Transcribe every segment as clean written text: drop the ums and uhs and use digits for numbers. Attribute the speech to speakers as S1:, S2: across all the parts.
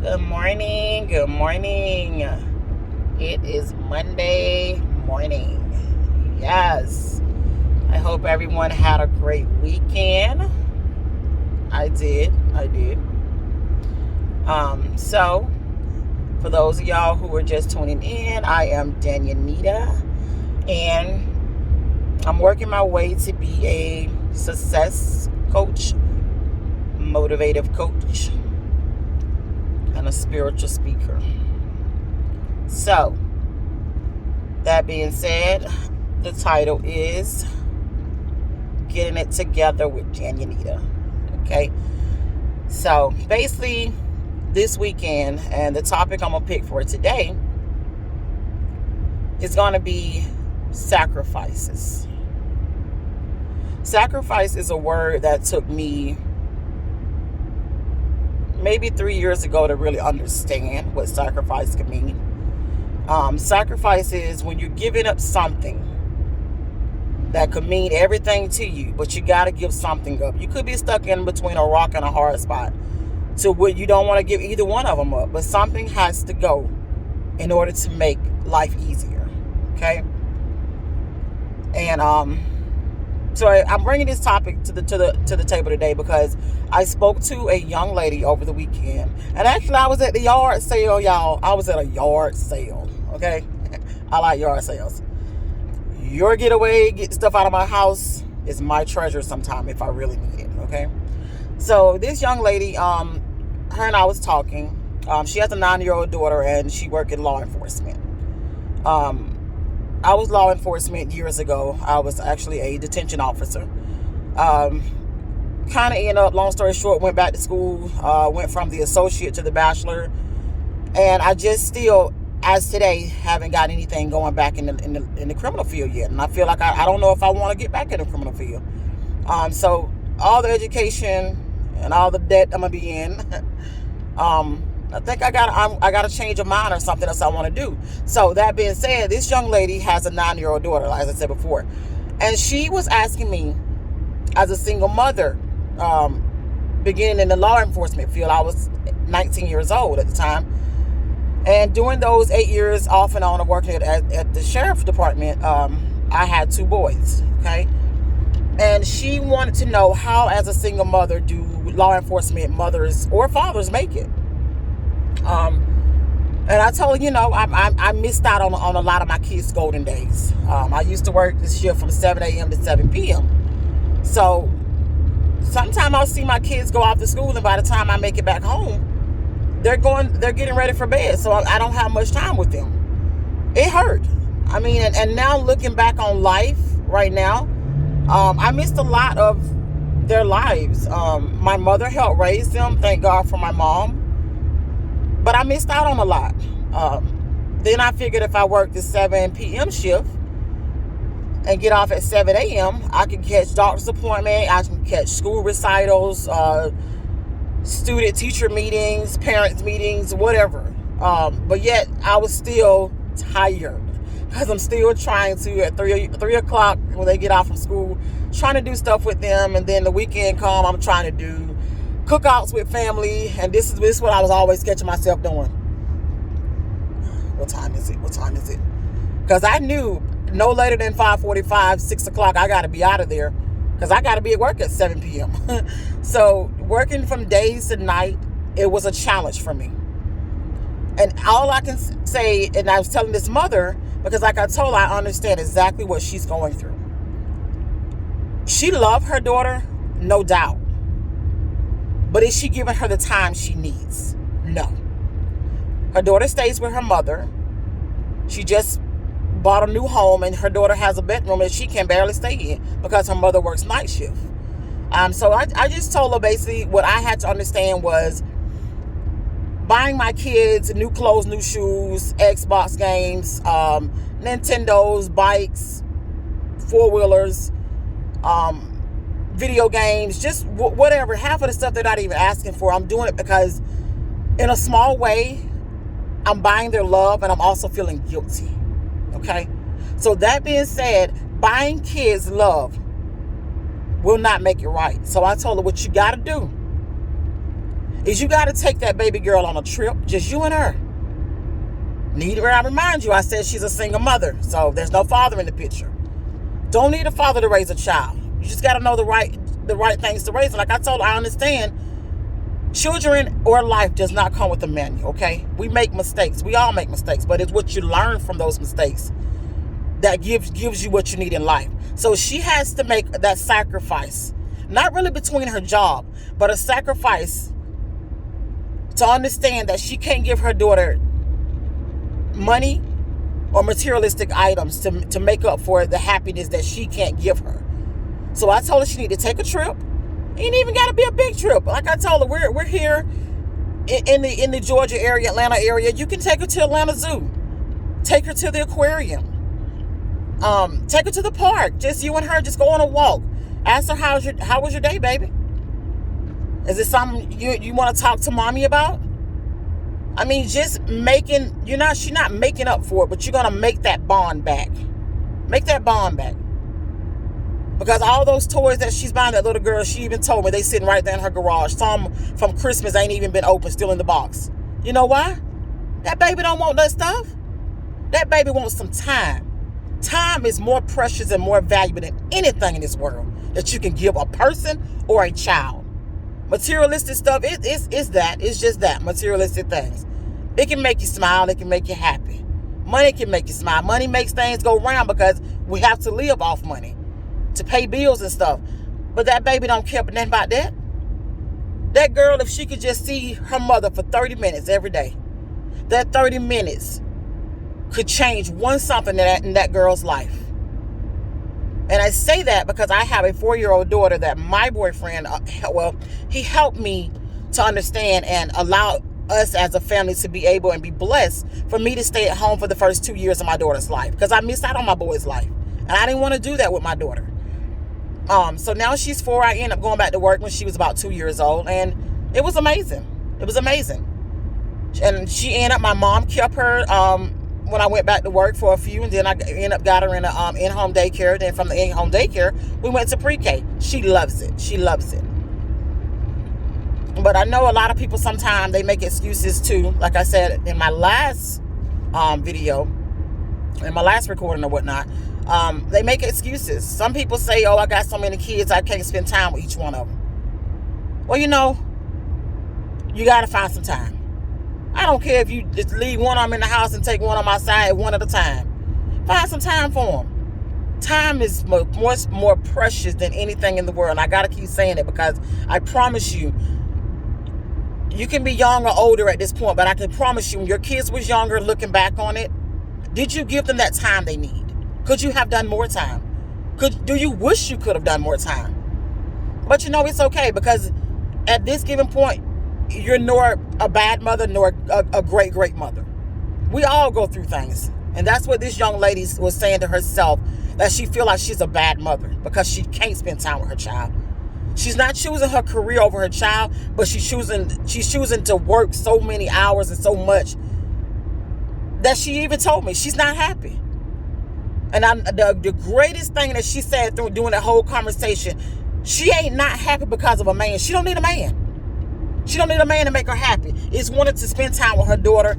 S1: Good morning. Good morning. It is Monday morning. Yes. I hope everyone had a great weekend. I did. So, for those of y'all who are just tuning in, I am Danianita, and I'm working my way to be a success coach, motivative coach, and a spiritual speaker. So, that being said, the title is Getting It Together with Danianita. Okay? So, basically, this weekend, and the topic I'm going to pick for today is going to be sacrifices. Sacrifice is a word that took me maybe 3 years ago to really understand what sacrifice could mean. Sacrifice is when you're giving up something that could mean everything to you, but you got to give something up. You could be stuck in between a rock and a hard spot to where you don't want to give either one of them up, but something has to go in order to make life easier. Okay? And so I'm bringing this topic to the table today because I spoke to a young lady over the weekend, and actually I was at the yard sale, y'all. I was at a yard sale. Okay, I like yard sales. Your getaway, get stuff out of my house is my treasure sometime if I really need it. Okay, so this young lady, her and I was talking. She has a 9-year-old daughter, and she worked in law enforcement. I was law enforcement years ago. I was actually a detention officer. Kind of ended up, long story short, went back to school, went from the associate to the bachelor, and I just still, as today, haven't got anything going back in the criminal field yet. And I feel like I don't know if I want to get back in the criminal field. So all the education and all the debt I'm gonna be in, I think I got a change of mind or something else I want to do. So that being said, this young lady has a 9-year-old daughter, as I said before, and she was asking me, as a single mother, beginning in the law enforcement field. I was 19 years old at the time, and during those 8 years off and on of working at the sheriff's department, I had 2 boys. Okay, and she wanted to know, how, as a single mother, do law enforcement mothers or fathers make it? And I told her, I missed out on a lot of my kids' golden days. I used to work this shift from 7 a.m. to 7 p.m. So sometimes I'll see my kids go off to school, and by the time I make it back home, they're getting ready for bed. So I don't have much time with them. It hurt. I mean, and now looking back on life right now, I missed a lot of their lives. My mother helped raise them. Thank God for my mom. But I missed out on a lot. Then I figured if I worked the 7 p.m. shift and get off at 7 a.m., I can catch doctor's appointment, I can catch school recitals, student teacher meetings, parents meetings, whatever. But yet I was still tired because I'm still trying to, at 3 o'clock when they get off from school, trying to do stuff with them. And then the weekend come, I'm trying to do cookouts with family, and this is what I was always catching myself doing. What time is it? Because I knew no later than 5:45, 6 o'clock, I got to be out of there because I got to be at work at 7 p.m. So working from days to night, it was a challenge for me. And all I can say, and I was telling this mother, because like I told her, I understand exactly what she's going through. She loved her daughter, no doubt. But is she giving her the time she needs? No. Her daughter stays with her mother. She just bought a new home, and her daughter has a bedroom that she can barely stay in because her mother works night shift. So I just told her basically what I had to understand was buying my kids new clothes, new shoes, Xbox games, Nintendos, bikes, 4-wheelers, video games, just whatever. Half of the stuff they're not even asking for, I'm doing it because in a small way, I'm buying their love, and I'm also feeling guilty. Okay? So that being said, buying kids love will not make it right. So I told her, what you got to do is you got to take that baby girl on a trip, just you and her. I remind you, I said she's a single mother, so there's no father in the picture. Don't need a father to raise a child. You just got to know the right things to raise. And like I told her, I understand children or life does not come with a manual, okay? We make mistakes. We all make mistakes, but it's what you learn from those mistakes that gives you what you need in life. So she has to make that sacrifice, not really between her job, but a sacrifice to understand that she can't give her daughter money or materialistic items to make up for the happiness that she can't give her. So I told her she need to take a trip. It ain't even got to be a big trip. Like I told her, we're here in the Georgia area, Atlanta area. You can take her to Atlanta Zoo. Take her to the aquarium. Take her to the park. Just you and her, just go on a walk. Ask her how was your day, baby? Is it something you want to talk to mommy about? I mean, just she's not making up for it, but you're going to make that bond back. Make that bond back. Because all those toys that she's buying that little girl, she even told me they sitting right there in her garage. Some from Christmas ain't even been open, still in the box. You know why? That baby don't want that stuff. That baby wants some time. Time is more precious and more valuable than anything in this world that you can give a person or a child. Materialistic stuff, it's just that, materialistic things. It can make you smile, it can make you happy. Money can make you smile. Money makes things go round because we have to live off money to pay bills and stuff. But that baby don't care nothing about that. That girl, if she could just see her mother for 30 minutes every day, that 30 minutes could change one something in that girl's life. And I say that because I have a 4-year-old daughter that my boyfriend, he helped me to understand and allow us as a family to be able and be blessed for me to stay at home for the first 2 years of my daughter's life. Because I missed out on my boy's life. And I didn't want to do that with my daughter. So now she's 4. I ended up going back to work when she was about 2 years old. And it was amazing. It was amazing. And my mom kept her when I went back to work for a few, and then I ended up got her in a in-home daycare. Then from the in-home daycare, we went to pre-K. She loves it. She loves it. But I know a lot of people sometimes they make excuses too. Like I said in my last video, in my last recording or whatnot, they make excuses. Some people say, "Oh, I got so many kids, I can't spend time with each one of them." Well, you got to find some time. I don't care if you just leave one of them in the house and take one of them outside one at a time. Find some time for them. Time is more precious than anything in the world. And I got to keep saying it because I promise you, you can be young or older at this point, but I can promise you when your kids was younger, looking back on it, did you give them that time they need? Could you have done more time? Do you wish you could have done more time? But it's okay because at this given point, you're nor a bad mother nor a great mother. We all go through things. And that's what this young lady was saying to herself, that she feel like she's a bad mother because she can't spend time with her child. She's not choosing her career over her child, but she's choosing to work so many hours and so much that she even told me she's not happy. And the greatest thing that she said during that whole conversation, she ain't not happy because of a man. She don't need a man. She don't need a man to make her happy. It's wanting to spend time with her daughter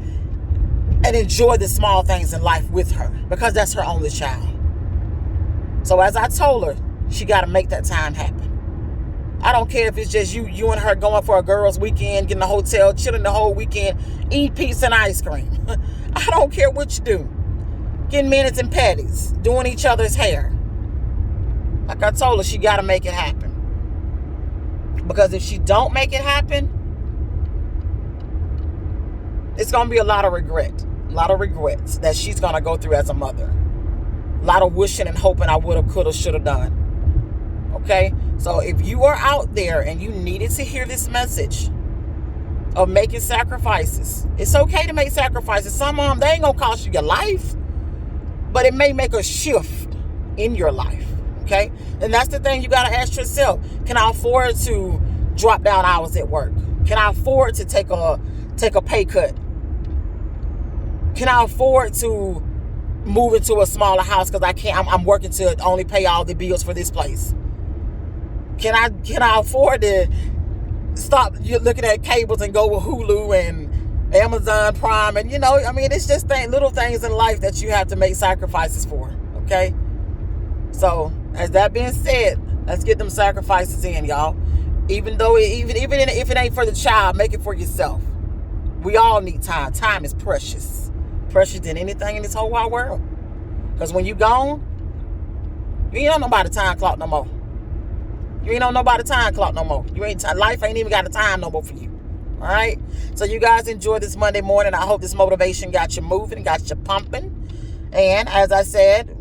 S1: and enjoy the small things in life with her because that's her only child. So as I told her, she got to make that time happen. I don't care if it's just you and her going for a girls' weekend, getting a hotel, chilling the whole weekend, eating pizza and ice cream. I don't care what you do. Getting minutes and patties, doing each other's hair. Like I told her, she got to make it happen. Because if she don't make it happen, it's going to be a lot of regret. A lot of regrets that she's going to go through as a mother. A lot of wishing and hoping I would have, could have, should have done. Okay? So if you are out there and you needed to hear this message of making sacrifices, it's okay to make sacrifices. Some of them, they ain't going to cost you your life, but it may make a shift in your life. Okay? And that's the thing you got to ask yourself. Can I afford to drop down hours at work? Can I afford to take a pay cut? Can I afford to move into a smaller house because I'm working to only pay all the bills for this place? Can I afford to stop looking at cables and go with Hulu and Amazon Prime. And, I mean, it's just little things in life that you have to make sacrifices for, okay? So, as that being said, let's get them sacrifices in, y'all. Even if it ain't for the child, make it for yourself. We all need time. Time is precious. Precious than anything in this whole wide world. Because when you gone, you ain't on nobody's time clock no more. You ain't on nobody's time clock no more. Life ain't even got a time no more for you. All right? So you guys enjoy this Monday morning. I hope this motivation got you moving, got you pumping. And as I said,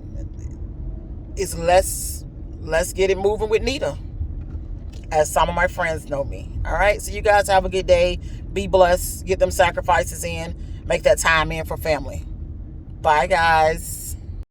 S1: it's let's get it moving with Nita, as some of my friends know me. All right? So you guys have a good day. Be blessed. Get them sacrifices in. Make that time in for family. Bye, guys.